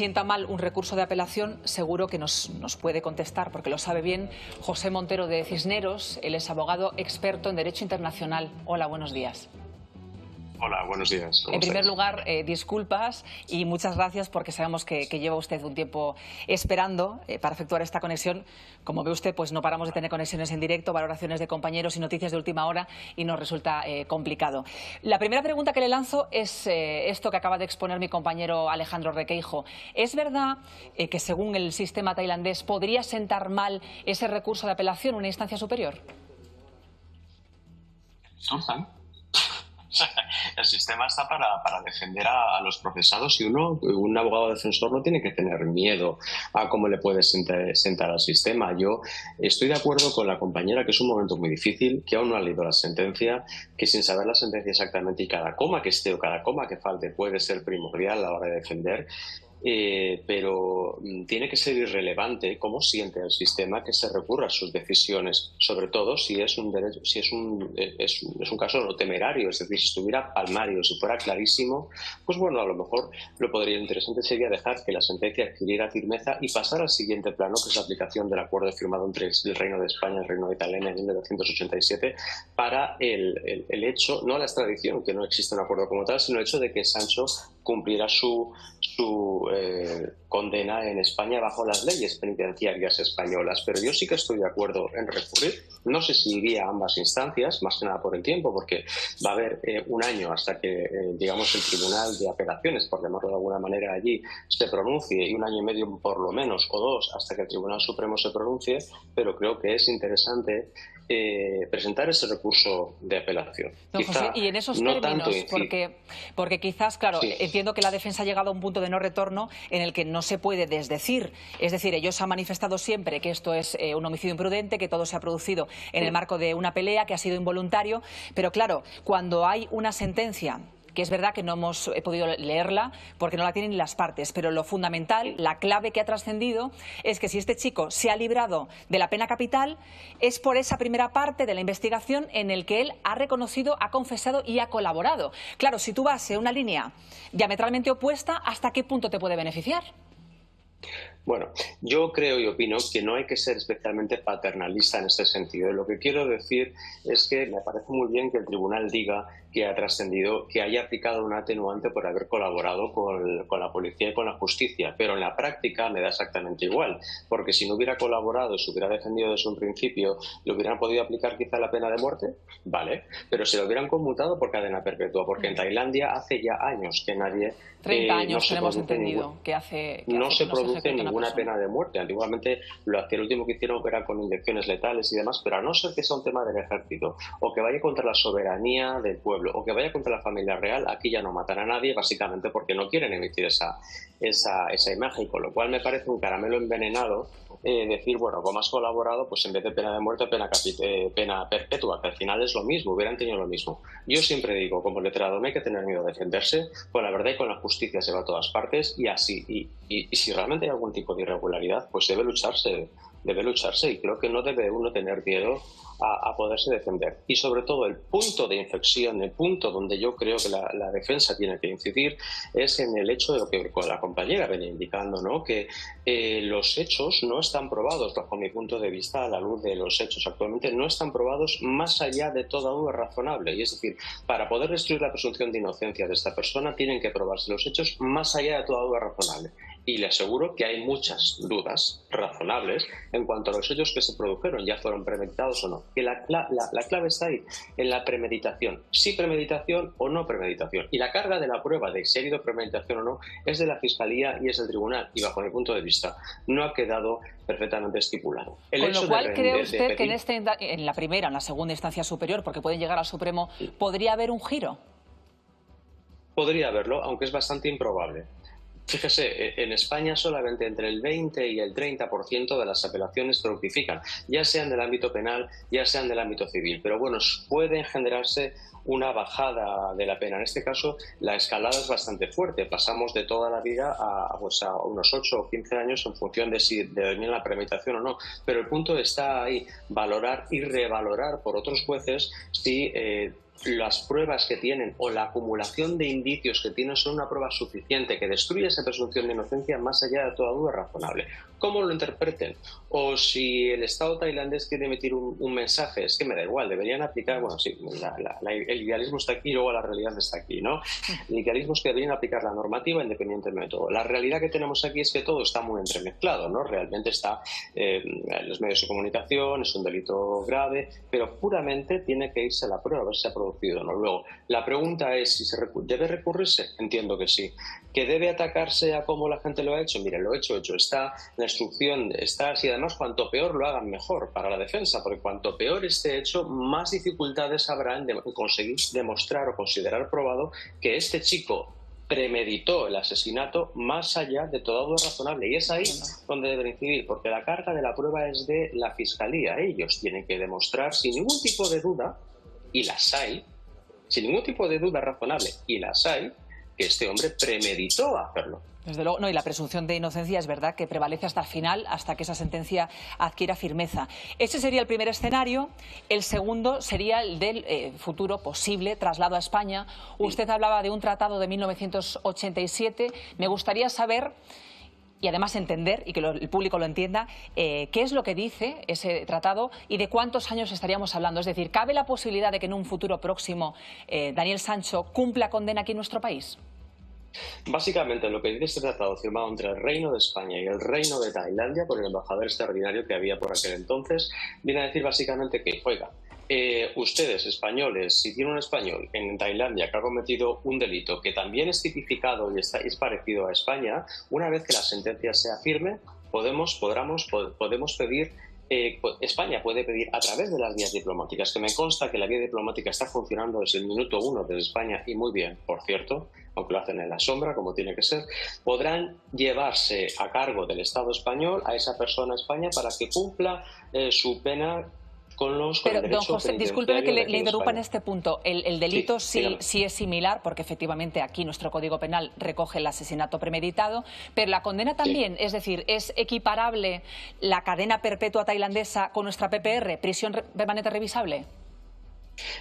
Sienta mal un recurso de apelación, seguro que nos puede contestar, porque lo sabe bien José Montero de Cisneros. Él es abogado experto en Derecho Internacional. Hola, buenos días. Hola, buenos días. ¿Cómo En primer estáis? lugar, disculpas y muchas gracias porque sabemos que lleva usted un tiempo esperando para efectuar esta conexión. Como ve usted, pues no paramos de tener conexiones en directo, valoraciones de compañeros y noticias de última hora y nos resulta complicado. La primera pregunta que le lanzo es esto que acaba de exponer mi compañero Alejandro Requeijo. ¿Es verdad que según el sistema tailandés podría sentar mal ese recurso de apelación en una instancia superior? ¿Surjan? El sistema está para defender a los procesados y un abogado defensor no tiene que tener miedo a cómo le puede sentar al sistema. Yo estoy de acuerdo con la compañera que es un momento muy difícil, que aún no ha leído la sentencia, que sin saber la sentencia exactamente y cada coma que esté o cada coma que falte puede ser primordial a la hora de defender. Pero tiene que ser irrelevante cómo siente el sistema que se recurra a sus decisiones, sobre todo si es un derecho, si es un caso no temerario, es decir, si estuviera palmario, si fuera clarísimo, pues bueno, a lo mejor lo podría interesante sería dejar que la sentencia adquiriera firmeza y pasar al siguiente plano, que es la aplicación del acuerdo firmado entre el Reino de España y el Reino de Italia en 1987 para el hecho, no la extradición, que no existe un acuerdo como tal, sino el hecho de que Sancho cumpliera su condena en España bajo las leyes penitenciarias españolas. Pero yo sí que estoy de acuerdo en recurrir. No sé si iría a ambas instancias, más que nada por el tiempo, porque va a haber un año hasta que, digamos, el Tribunal de Apelaciones, por llamarlo de alguna manera allí, se pronuncie, y un año y medio por lo menos, o dos, hasta que el Tribunal Supremo se pronuncie, pero creo que es interesante presentar ese recurso de apelación. Don José, y en esos términos, porque quizás, claro, sí. Entiendo que la defensa ha llegado a un punto de no retorno en el que no se puede desdecir. Es decir, ellos han manifestado siempre que esto es un homicidio imprudente, que todo se ha producido en el marco de una pelea, que ha sido involuntario, pero claro, cuando hay una sentencia, que es verdad que no hemos podido leerla porque no la tienen ni las partes, pero lo fundamental, la clave que ha trascendido es que si este chico se ha librado de la pena capital es por esa primera parte de la investigación en el que él ha reconocido, ha confesado y ha colaborado. Claro, si tú vas en una línea diametralmente opuesta, ¿hasta qué punto te puede beneficiar? Bueno, yo creo y opino que no hay que ser especialmente paternalista en este sentido. Lo que quiero decir es que me parece muy bien que el tribunal diga que ha trascendido, que haya aplicado un atenuante por haber colaborado con la policía y con la justicia, pero en la práctica me da exactamente igual, porque si no hubiera colaborado, se hubiera defendido desde un principio, ¿le hubieran podido aplicar quizá la pena de muerte? Vale, pero se lo hubieran conmutado por cadena perpetua, porque en Tailandia hace ya años que nadie... 30 años no se tenemos produce entendido que hace no se produce ninguna ninguna pena de muerte. Antiguamente el último que hicieron era con inyecciones letales y demás, pero a no ser que sea un tema del ejército o que vaya contra la soberanía del pueblo o que vaya contra la familia real, aquí ya no matan a nadie básicamente porque no quieren emitir esa imagen, con lo cual me parece un caramelo envenenado decir, bueno, como has colaborado, pues en vez de pena de muerte, pena perpetua, que al final es lo mismo, hubieran tenido lo mismo. Yo siempre digo, como letrado, no hay que tener miedo a defenderse, con la verdad y con la justicia se va a todas partes y así. Y si realmente hay algún tipo de irregularidad, pues debe lucharse y creo que no debe uno tener miedo a poderse defender. Y sobre todo el punto de inflexión, el punto donde yo creo que la defensa tiene que incidir es en el hecho de lo que la compañera venía indicando, ¿no? Que los hechos no están probados, bajo mi punto de vista, a la luz de los hechos actualmente, no están probados más allá de toda duda razonable. Y es decir, para poder destruir la presunción de inocencia de esta persona tienen que probarse los hechos más allá de toda duda razonable. Y le aseguro que hay muchas dudas razonables en cuanto a los hechos que se produjeron, ya fueron premeditados o no. Que la clave está ahí, en la premeditación. Si premeditación o no premeditación. Y la carga de la prueba de si ha habido premeditación o no es de la Fiscalía y es del Tribunal. Y bajo mi punto de vista no ha quedado perfectamente estipulado. Con lo cual, ¿cree usted que en la primera, en la segunda instancia superior, porque pueden llegar al Supremo, podría haber un giro? Podría haberlo, aunque es bastante improbable. Fíjese, en España solamente entre el 20 y el 30% de las apelaciones fructifican, ya sean del ámbito penal, ya sean del ámbito civil. Pero bueno, puede generarse una bajada de la pena. En este caso, la escalada es bastante fuerte. Pasamos de toda la vida a unos 8 o 15 años en función de si determina la premeditación o no. Pero el punto está ahí, valorar y revalorar por otros jueces si las pruebas que tienen o la acumulación de indicios que tienen son una prueba suficiente que destruye esa presunción de inocencia más allá de toda duda razonable. ¿Cómo lo interpreten? O si el Estado tailandés quiere emitir un mensaje, es que me da igual, deberían aplicar, bueno, sí, el idealismo está aquí y luego la realidad está aquí, ¿no? El idealismo es que deberían aplicar la normativa independientemente de todo. La realidad que tenemos aquí es que todo está muy entremezclado, ¿no? Realmente está en los medios de comunicación, es un delito grave, pero puramente tiene que irse a la prueba, a ver si se ha producido o no. Luego, la pregunta es si debe recurrirse, entiendo que sí. ¿Que debe atacarse a cómo la gente lo ha hecho? Mire, lo hecho, está, la instrucción está, y además cuanto peor lo hagan mejor para la defensa, porque cuanto peor esté hecho, más dificultades habrá en conseguir demostrar o considerar probado que este chico premeditó el asesinato más allá de toda duda razonable. Y es ahí donde deben incidir, porque la carga de la prueba es de la Fiscalía. Ellos tienen que demostrar sin ningún tipo de duda, y las hay, sin ningún tipo de duda razonable, y las hay, que este hombre premeditó hacerlo. Desde luego, no, y la presunción de inocencia es verdad que prevalece hasta el final, hasta que esa sentencia adquiera firmeza. Ese sería el primer escenario. El segundo sería el del futuro posible traslado a España. Usted hablaba de un tratado de 1987. Me gustaría saber, y además entender, y que el público lo entienda, qué es lo que dice ese tratado y de cuántos años estaríamos hablando. Es decir, ¿cabe la posibilidad de que en un futuro próximo Daniel Sancho cumpla condena aquí en nuestro país? Básicamente lo que dice este tratado firmado entre el Reino de España y el Reino de Tailandia por el embajador extraordinario que había por aquel entonces, viene a decir básicamente que, oiga, ustedes españoles, si tiene un español en Tailandia que ha cometido un delito que también es tipificado y es parecido a España, una vez que la sentencia sea firme, podemos pedir, España puede pedir a través de las vías diplomáticas, que me consta que la vía diplomática está funcionando desde el minuto 1 desde España y muy bien, por cierto, aunque lo hacen en la sombra, como tiene que ser, podrán llevarse a cargo del Estado español a esa persona a España para que cumpla su pena con el Pero, derecho don José, discúlpeme que le interrumpa en España. este punto. El delito Sí, sí es similar, porque efectivamente aquí nuestro Código Penal recoge el asesinato premeditado, pero la condena también, sí. es decir, ¿es equiparable la cadena perpetua tailandesa con nuestra PPR, prisión permanente revisable?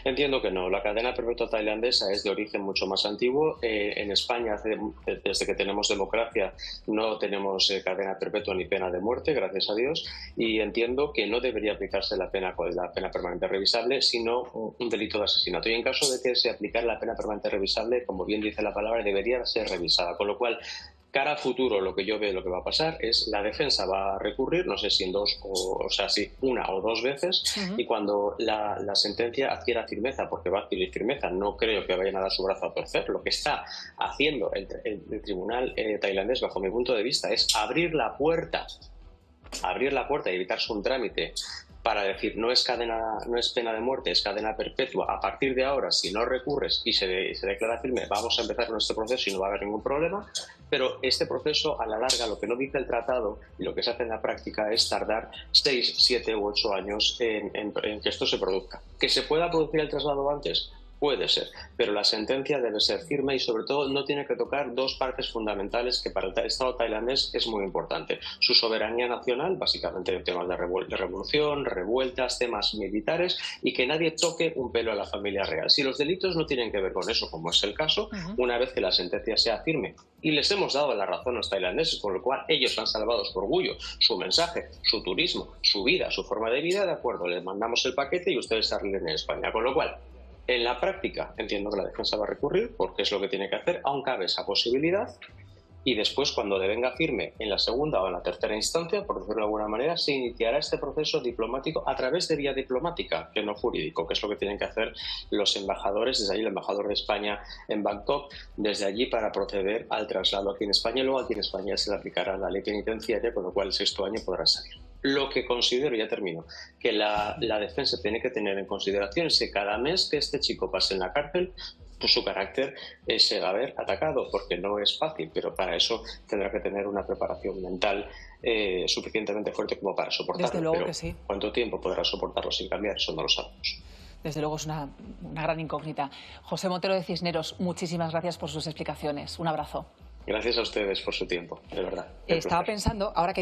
Entiendo que no. La cadena perpetua tailandesa es de origen mucho más antiguo. En España, desde que tenemos democracia, no tenemos cadena perpetua ni pena de muerte, gracias a Dios, y entiendo que no debería aplicarse la pena permanente revisable, sino un delito de asesinato. Y en caso de que se aplicara la pena permanente revisable, como bien dice la palabra, debería ser revisada. Con lo cual, cara a futuro, lo que yo veo lo que va a pasar es la defensa va a recurrir, no sé si en si una o dos veces, y cuando la sentencia adquiera firmeza, porque va a adquirir firmeza, no creo que vayan a dar su brazo a torcer. Lo que está haciendo el tribunal tailandés, bajo mi punto de vista, es abrir la puerta y evitarse un trámite para decir no es pena de muerte, es cadena perpetua. A partir de ahora, si no recurres y se declara firme, vamos a empezar con este proceso y no va a haber ningún problema. Pero este proceso, a la larga, lo que no dice el tratado y lo que se hace en la práctica es tardar 6, 7 u 8 años en que esto se produzca. ¿Que se pueda producir el traslado antes? Puede ser, pero la sentencia debe ser firme y sobre todo no tiene que tocar dos partes fundamentales que para el Estado tailandés es muy importante. Su soberanía nacional, básicamente en temas de revolución, revueltas, temas militares, y que nadie toque un pelo a la familia real. Si los delitos no tienen que ver con eso, como es el caso, una vez que la sentencia sea firme, y les hemos dado la razón a los tailandeses, con lo cual ellos han salvado su orgullo, su mensaje, su turismo, su vida, su forma de vida, de acuerdo, les mandamos el paquete y ustedes se arreglen en España. Con lo cual, en la práctica, entiendo que la defensa va a recurrir porque es lo que tiene que hacer, aún cabe esa posibilidad, y después, cuando devenga firme en la segunda o en la tercera instancia, por decirlo de alguna manera, se iniciará este proceso diplomático a través de vía diplomática, que no jurídico, que es lo que tienen que hacer los embajadores, desde allí el embajador de España en Bangkok, desde allí para proceder al traslado aquí en España. Luego aquí en España se le aplicará la ley penitenciaria, con lo cual el sexto año podrá salir. Lo que considero, ya termino, que la defensa tiene que tener en consideración es que cada mes que este chico pase en la cárcel, pues su carácter se va a ver atacado, porque no es fácil, pero para eso tendrá que tener una preparación mental suficientemente fuerte como para soportarlo. Desde luego pero que sí. ¿cuánto tiempo podrá soportarlo sin cambiar? Eso no lo sabemos. Desde luego es una gran incógnita. José Montero de Cisneros, muchísimas gracias por sus explicaciones. Un abrazo. Gracias a ustedes por su tiempo, de verdad. Estaba pensando, ahora que